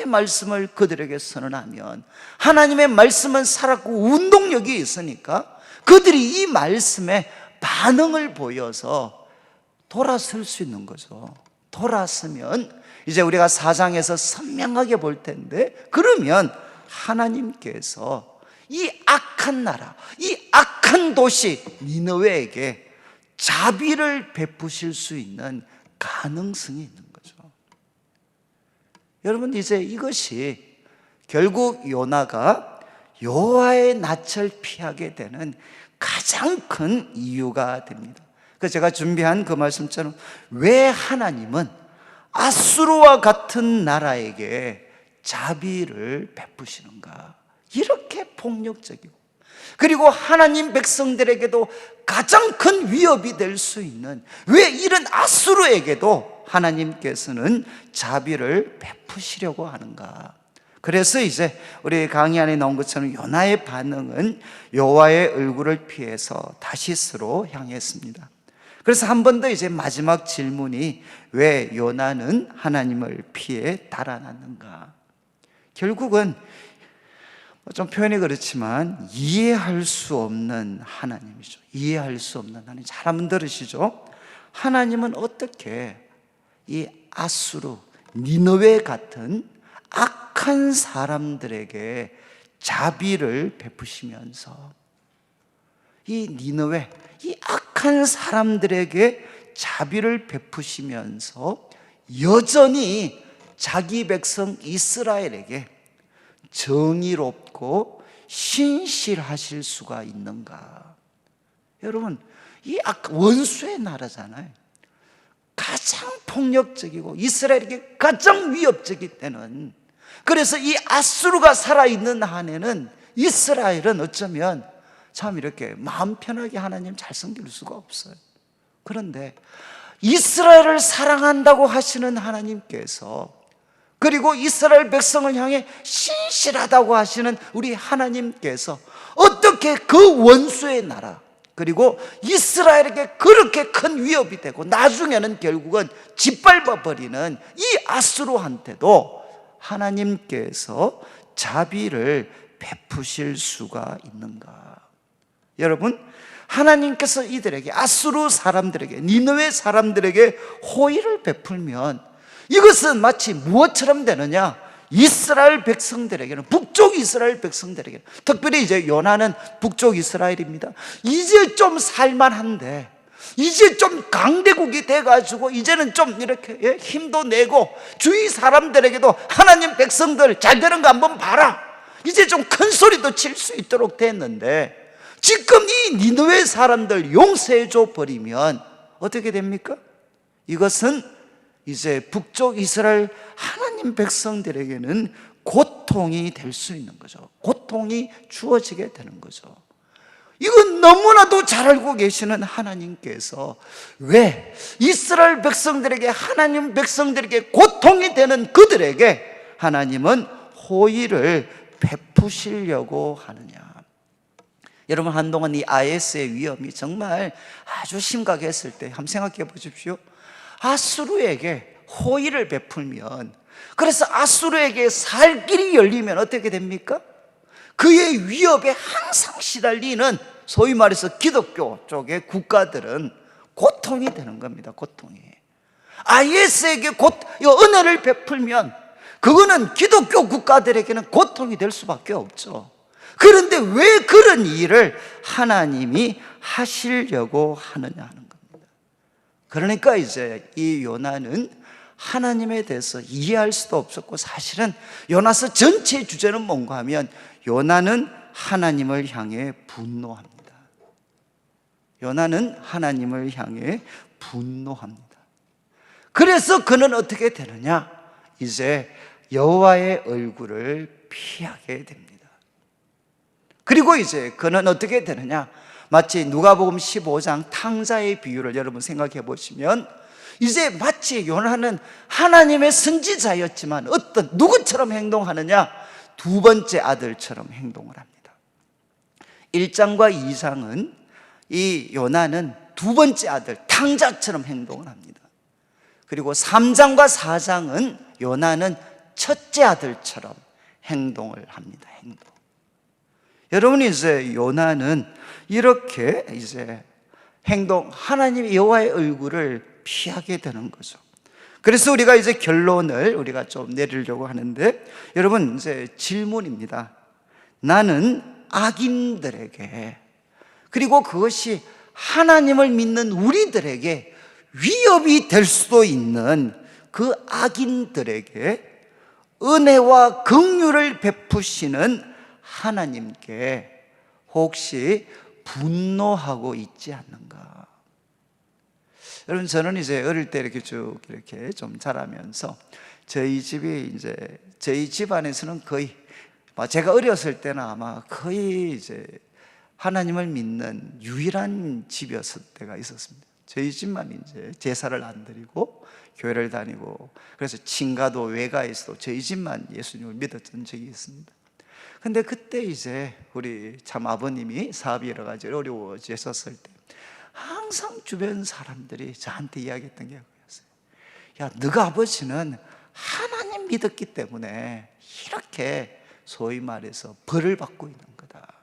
말씀을 그들에게 선언하면, 하나님의 말씀은 살았고 운동력이 있으니까 그들이 이 말씀에 반응을 보여서 돌아설 수 있는 거죠. 돌아서면 이제 우리가 4장에서 선명하게 볼 텐데, 그러면 하나님께서 이 악한 나라, 이 악한 도시 니느웨에게 자비를 베푸실 수 있는 가능성이 있는 거죠. 여러분, 이제 이것이 결국 요나가 여호와의 낯을 피하게 되는 가장 큰 이유가 됩니다. 그래서 제가 준비한 그 말씀처럼 왜 하나님은 아수르와 같은 나라에게 자비를 베푸시는가? 이렇게 폭력적이고, 그리고 하나님 백성들에게도 가장 큰 위협이 될 수 있는, 왜 이런 아수르에게도 하나님께서는 자비를 베푸시려고 하는가? 그래서 이제 우리 강의 안에 나온 것처럼 요나의 반응은 여호와의 얼굴을 피해서 다시스로 향했습니다. 그래서 한 번 더 이제 마지막 질문이, 왜 요나는 하나님을 피해 달아났는가? 결국은 좀 표현이 그렇지만 이해할 수 없는 하나님이죠. 이해할 수 없는 하나님. 잘 한번 들으시죠. 하나님은 어떻게 이 아수르, 니느웨 같은 악한 사람들에게 자비를 베푸시면서, 이 니느웨, 이 악한 사람들에게 자비를 베푸시면서 여전히 자기 백성 이스라엘에게 정의롭고 신실하실 수가 있는가? 여러분, 이 원수의 나라잖아요. 가장 폭력적이고 이스라엘에게 가장 위협적이 되는, 그래서 이 아수르가 살아있는 한에는 이스라엘은 어쩌면 참 이렇게 마음 편하게 하나님 잘 섬길 수가 없어요. 그런데 이스라엘을 사랑한다고 하시는 하나님께서, 그리고 이스라엘 백성을 향해 신실하다고 하시는 우리 하나님께서 어떻게 그 원수의 나라, 그리고 이스라엘에게 그렇게 큰 위협이 되고 나중에는 결국은 짓밟아 버리는 이 아수르한테도 하나님께서 자비를 베푸실 수가 있는가? 여러분, 하나님께서 이들에게, 아수르 사람들에게, 니느웨 사람들에게 호의를 베풀면 이것은 마치 무엇처럼 되느냐? 이스라엘 백성들에게는, 북쪽 이스라엘 백성들에게는, 특별히 이제 요나는 북쪽 이스라엘입니다. 이제 좀 살만한데, 이제 좀 강대국이 돼가지고 이제는 좀 이렇게 힘도 내고, 주위 사람들에게도 하나님 백성들 잘 되는 거 한번 봐라, 이제 좀 큰 소리도 칠 수 있도록 됐는데, 지금 이 니느웨 사람들 용서해 줘 버리면 어떻게 됩니까? 이것은 이제 북쪽 이스라엘 하나님 백성들에게는 고통이 될 수 있는 거죠. 고통이 주어지게 되는 거죠. 이건 너무나도 잘 알고 계시는 하나님께서 왜 이스라엘 백성들에게, 하나님 백성들에게 고통이 되는 그들에게 하나님은 호의를 베푸시려고 하느냐? 여러분, 한동안 이 IS의 위험이 정말 아주 심각했을 때 한번 생각해 보십시오. 아수르에게 호의를 베풀면, 그래서 아수르에게 살 길이 열리면 어떻게 됩니까? 그의 위협에 항상 시달리는, 소위 말해서 기독교 쪽의 국가들은 고통이 되는 겁니다. 고통이. IS에게 은혜를 베풀면 그거는 기독교 국가들에게는 고통이 될 수밖에 없죠. 그런데 왜 그런 일을 하나님이 하시려고 하느냐 하는 겁니다. 그러니까 이제 이 요나는 하나님에 대해서 이해할 수도 없었고, 사실은 요나서 전체의 주제는 뭔가 하면 요나는 하나님을 향해 분노합니다. 요나는 하나님을 향해 분노합니다. 그래서 그는 어떻게 되느냐? 이제 여호와의 얼굴을 피하게 됩니다. 그리고 이제 그는 어떻게 되느냐? 마치 누가복음 15장 탕자의 비유를 여러분 생각해 보시면, 이제 마치 요나는 하나님의 선지자였지만 어떤 누구처럼 행동하느냐? 두 번째 아들처럼 행동을 합니다. 1장과 2장은 이 요나는 두 번째 아들 탕자처럼 행동을 합니다. 그리고 3장과 4장은 요나는 첫째 아들처럼 행동을 합니다. 여러분이 이제 요나는 이렇게 이제 하나님 여호와의 얼굴을 피하게 되는 거죠. 그래서 우리가 이제 결론을 우리가 좀 내리려고 하는데, 여러분 이제 질문입니다. 나는 악인들에게, 그리고 그것이 하나님을 믿는 우리들에게 위협이 될 수도 있는 그 악인들에게 은혜와 긍휼을 베푸시는 하나님께 혹시 분노하고 있지 않는가? 여러분, 저는 이제 어릴 때 이렇게 쭉 이렇게 좀 자라면서 저희 집안에서는 거의, 제가 어렸을 때는 아마 거의 이제 하나님을 믿는 유일한 집이었을 때가 있었습니다. 저희 집만 이제 제사를 안 드리고 교회를 다니고, 그래서 친가도 외가에서도 저희 집만 예수님을 믿었던 적이 있습니다. 근데 그때 이제 우리 참 아버님이 사업이 여러 가지 어려워졌을 때 항상 주변 사람들이 저한테 이야기했던 게 그거였어요. 야, 너가 아버지는 하나님 믿었기 때문에 이렇게 소위 말해서 벌을 받고 있는 거다.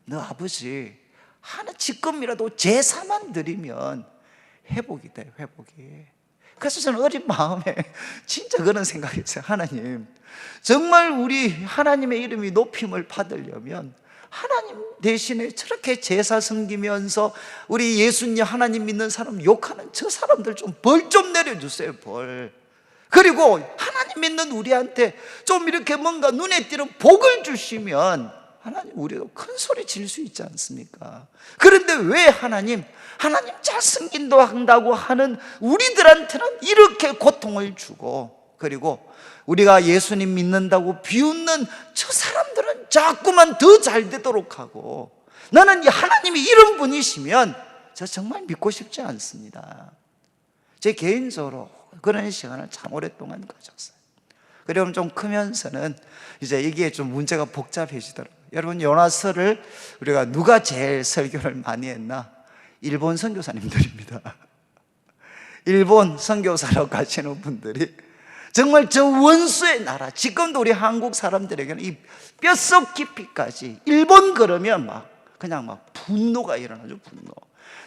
너 아버지 하나 지금이라도 제사만 드리면 회복이 돼, 회복이. 그래서 저는 어린 마음에 진짜 그런 생각했어요. 하나님, 정말 우리 하나님의 이름이 높임을 받으려면 하나님 대신에 저렇게 제사 섬기면서 우리 예수님 하나님 믿는 사람 욕하는 저 사람들 좀 벌 좀 내려주세요, 벌. 그리고 하나님 믿는 우리한테 좀 이렇게 뭔가 눈에 띄는 복을 주시면 하나님 우리도 큰 소리 질 수 있지 않습니까? 그런데 왜 하나님 잘 섬긴다 한다고 하는 우리들한테는 이렇게 고통을 주고, 그리고 우리가 예수님 믿는다고 비웃는 저 사람들은 자꾸만 더 잘 되도록 하고, 나는 하나님이 이런 분이시면 저 정말 믿고 싶지 않습니다. 제 개인적으로 그런 시간을 참 오랫동안 가졌어요. 그리고 좀 크면서는 이제 이게 좀 문제가 복잡해지더라고요. 여러분, 요나서를 우리가 누가 제일 설교를 많이 했나? 일본 선교사님들입니다. 일본 선교사로 가시는 분들이 정말 저 원수의 나라, 지금도 우리 한국 사람들에게는 이 뼛속 깊이까지 일본 그러면 그냥 분노가 일어나죠. 분노.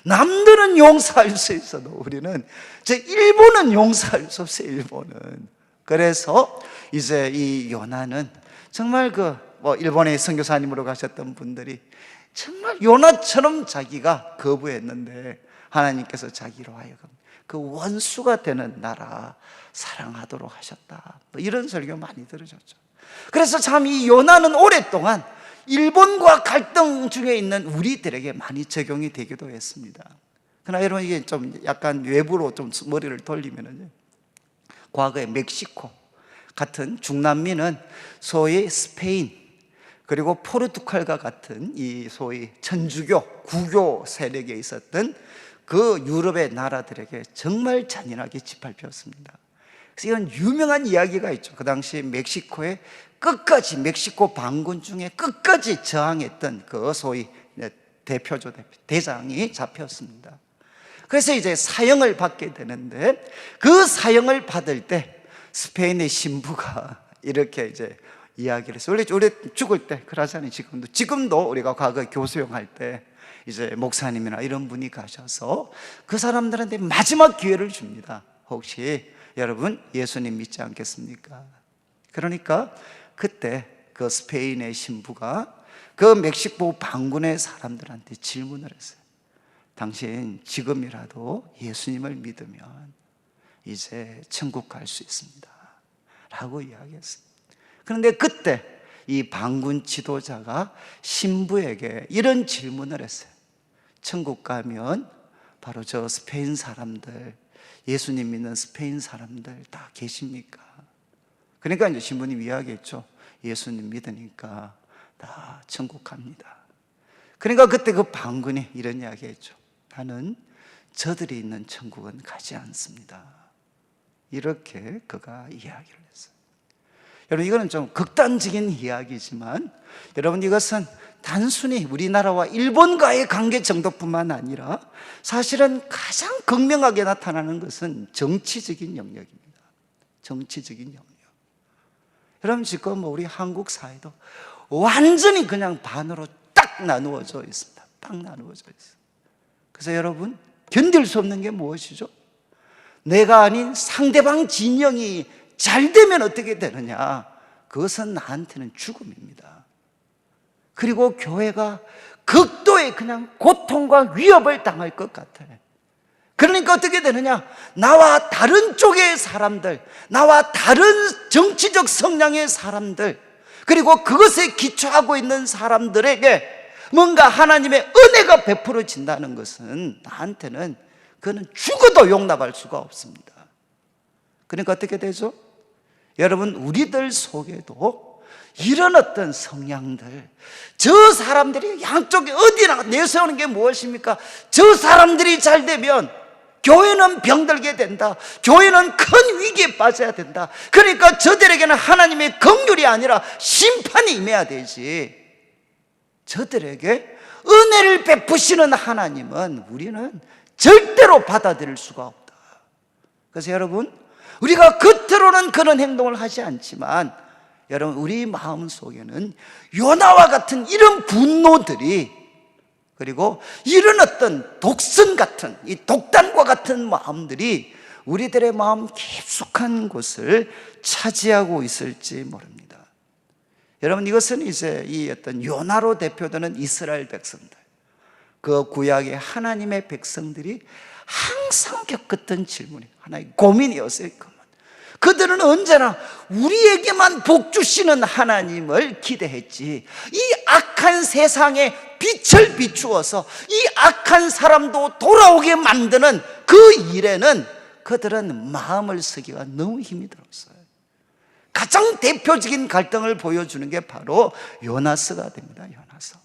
남들은 용서할 수 있어도 우리는, 일본은 용서할 수 없어요, 일본은. 그래서 이제 이 요나는 정말 일본의 선교사님으로 가셨던 분들이 정말 요나처럼 자기가 거부했는데 하나님께서 자기로 하여금 그 원수가 되는 나라 사랑하도록 하셨다, 이런 설교 많이 들으셨죠. 그래서 참 이 요나는 오랫동안 일본과 갈등 중에 있는 우리들에게 많이 적용이 되기도 했습니다. 그러나 여러분, 이게 좀 약간 외부로 좀 머리를 돌리면은요, 과거에 멕시코 같은 중남미는 소위 스페인 그리고 포르투갈과 같은 이 소위 천주교 구교 세력에 있었던 그 유럽의 나라들에게 정말 잔인하게 짓밟혔습니다. 그래서 이런 유명한 이야기가 있죠. 그 당시 멕시코에 끝까지, 멕시코 반군 중에 끝까지 저항했던 그 소위 대표조 대장이 잡혔습니다. 그래서 이제 사형을 받게 되는데, 그 사형을 받을 때 스페인의 신부가 이렇게 이제 이야기를 했어요. 원래 죽을 때 그러잖아요. 지금도 우리가 과거 교수용할 때 이제 목사님이나 이런 분이 가셔서 그 사람들한테 마지막 기회를 줍니다. 혹시 여러분 예수님 믿지 않겠습니까? 그러니까 그때 그 스페인의 신부가 그 멕시코 반군의 사람들한테 질문을 했어요. 당신 지금이라도 예수님을 믿으면 이제 천국 갈 수 있습니다 라고 이야기했어요. 그런데 그때 이 반군 지도자가 신부에게 이런 질문을 했어요. 천국 가면 바로 저 스페인 사람들, 예수님 믿는 스페인 사람들 다 계십니까? 그러니까 이제 신부님 이야기했죠. 예수님 믿으니까 다 천국 갑니다. 그러니까 그때 그 반군이 이런 이야기했죠. 나는 저들이 있는 천국은 가지 않습니다. 이렇게 그가 이야기를 했어요. 여러분, 이거는 좀 극단적인 이야기지만 여러분, 이것은 단순히 우리나라와 일본과의 관계 정도뿐만 아니라 사실은 가장 극명하게 나타나는 것은 정치적인 영역입니다. 정치적인 영역. 여러분, 지금 우리 한국 사회도 완전히 그냥 반으로 딱 나누어져 있습니다. 딱 나누어져 있어요. 그래서 여러분, 견딜 수 없는 게 무엇이죠? 내가 아닌 상대방 진영이 잘 되면 어떻게 되느냐? 그것은 나한테는 죽음입니다. 그리고 교회가 극도의 그냥 고통과 위협을 당할 것 같아요. 그러니까 어떻게 되느냐? 나와 다른 쪽의 사람들, 나와 다른 정치적 성향의 사람들, 그리고 그것에 기초하고 있는 사람들에게 뭔가 하나님의 은혜가 베풀어진다는 것은 나한테는 그는 죽어도 용납할 수가 없습니다. 그러니까 어떻게 되죠? 여러분, 우리들 속에도 이런 어떤 성향들, 저 사람들이 양쪽에 어디나 내세우는 게 무엇입니까? 저 사람들이 잘 되면 교회는 병들게 된다, 교회는 큰 위기에 빠져야 된다. 그러니까 저들에게는 하나님의 긍휼이 아니라 심판이 임해야 되지. 저들에게 은혜를 베푸시는 하나님은 우리는 절대로 받아들일 수가 없다. 그래서 여러분, 우리가 겉으로는 그런 행동을 하지 않지만 여러분, 우리 마음속에는 요나와 같은 이런 분노들이, 그리고 이런 어떤 독선 같은, 이 독단과 같은 마음들이 우리들의 마음 깊숙한 곳을 차지하고 있을지 모릅니다. 여러분, 이것은 이제 이 어떤 요나로 대표되는 이스라엘 백성들, 그 구약의 하나님의 백성들이 항상 겪었던 질문이, 하나의 고민이었어요. 그들은 언제나 우리에게만 복 주시는 하나님을 기대했지, 이 악한 세상에 빛을 비추어서 이 악한 사람도 돌아오게 만드는 그 일에는 그들은 마음을 쓰기가 너무 힘이 들었어요. 가장 대표적인 갈등을 보여주는 게 바로 요나서가 됩니다. 요나서.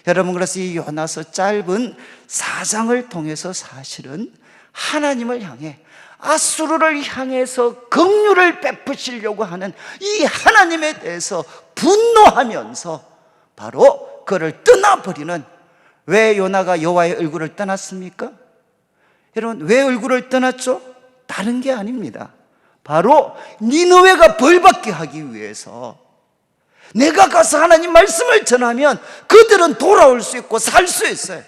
여러분, 그래서 이 요나서 짧은 4장을 통해서 사실은 하나님을 향해, 아수르를 향해서 긍휼을 베푸시려고 하는 이 하나님에 대해서 분노하면서 바로 그를 떠나버리는, 왜 요나가 여호와의 얼굴을 떠났습니까? 여러분, 왜 얼굴을 떠났죠? 다른 게 아닙니다. 바로 니느웨가 벌받게 하기 위해서. 내가 가서 하나님 말씀을 전하면 그들은 돌아올 수 있고 살 수 있어요.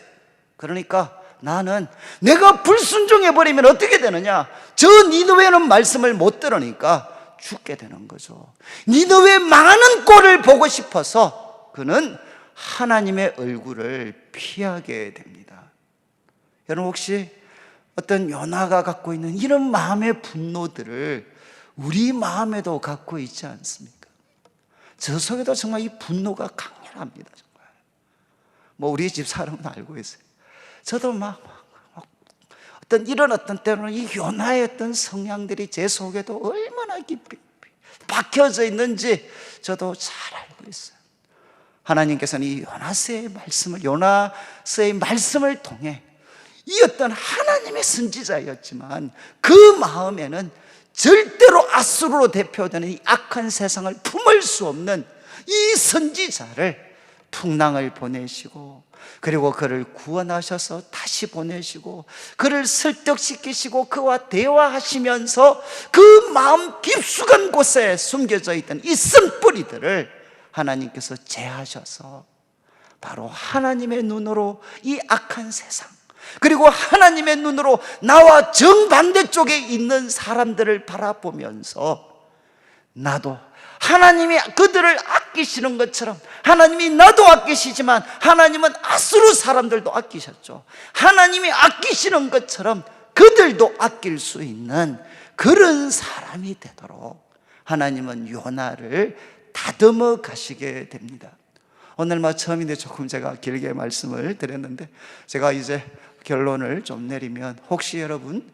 그러니까 나는, 내가 불순종해버리면 어떻게 되느냐? 저 니느웨는 말씀을 못 들으니까 죽게 되는 거죠. 니느웨 망하는 꼴을 보고 싶어서 그는 하나님의 얼굴을 피하게 됩니다. 여러분, 혹시 어떤 요나가 갖고 있는 이런 마음의 분노들을 우리 마음에도 갖고 있지 않습니까? 저 속에도 정말 이 분노가 강렬합니다. 정말. 뭐 우리 집 사람은 알고 있어요. 저도 막 어떤 이런 어떤 때로는 이 요나의 어떤 성향들이 제 속에도 얼마나 깊이 박혀져 있는지 저도 잘 알고 있어요. 하나님께서는 이 요나서의 말씀을 통해 이 어떤 하나님의 선지자였지만 그 마음에는 절대로 아수르로 대표되는 이 악한 세상을 품을 수 없는 이 선지자를 풍랑을 보내시고, 그리고 그를 구원하셔서 다시 보내시고, 그를 설득시키시고 그와 대화하시면서 그 마음 깊숙한 곳에 숨겨져 있던 이 쓴뿌리들을 하나님께서 제하셔서 바로 하나님의 눈으로 이 악한 세상, 그리고 하나님의 눈으로 나와 정반대쪽에 있는 사람들을 바라보면서, 나도 하나님이 그들을 아끼시는 것처럼 하나님이 나도 아끼시지만 하나님은 아수르 사람들도 아끼셨죠. 하나님이 아끼시는 것처럼 그들도 아낄 수 있는 그런 사람이 되도록 하나님은 요나를 다듬어 가시게 됩니다. 오늘 처음인데 조금 제가 길게 말씀을 드렸는데, 제가 이제 결론을 좀 내리면, 혹시 여러분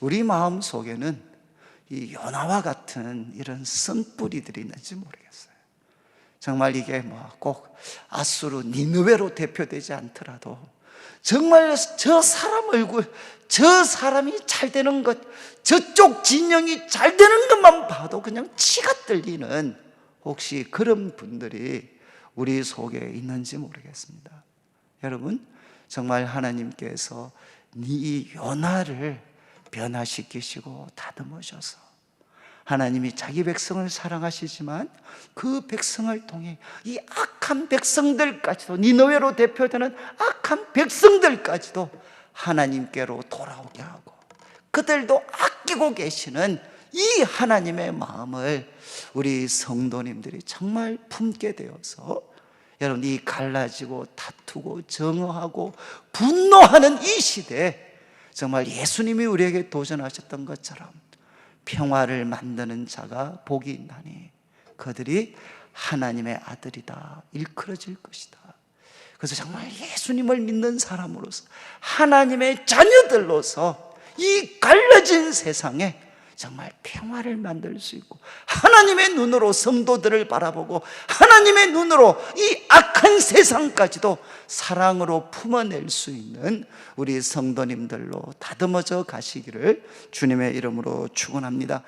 우리 마음 속에는 이 요나와 같은 이런 쓴뿌리들이 있는지 모르겠어요. 정말 이게 꼭 아수르 니느웨로 대표되지 않더라도 정말 저 사람 얼굴, 저 사람이 잘 되는 것, 저쪽 진영이 잘 되는 것만 봐도 그냥 치가 떨리는, 혹시 그런 분들이 우리 속에 있는지 모르겠습니다. 여러분, 정말 하나님께서 이 요나를 변화시키시고 다듬으셔서, 하나님이 자기 백성을 사랑하시지만 그 백성을 통해 이 악한 백성들까지도, 니느웨로 대표되는 악한 백성들까지도 하나님께로 돌아오게 하고 그들도 아끼고 계시는 이 하나님의 마음을 우리 성도님들이 정말 품게 되어서 여러분, 이 갈라지고 다투고 정어하고 분노하는 이 시대에 정말 예수님이 우리에게 도전하셨던 것처럼 평화를 만드는 자가 복이 있나니 그들이 하나님의 아들이다, 일컬어질 것이다. 그래서 정말 예수님을 믿는 사람으로서, 하나님의 자녀들로서 이 갈라진 세상에 정말 평화를 만들 수 있고, 하나님의 눈으로 성도들을 바라보고 하나님의 눈으로 이 악한 세상까지도 사랑으로 품어낼 수 있는 우리 성도님들로 다듬어져 가시기를 주님의 이름으로 축원합니다.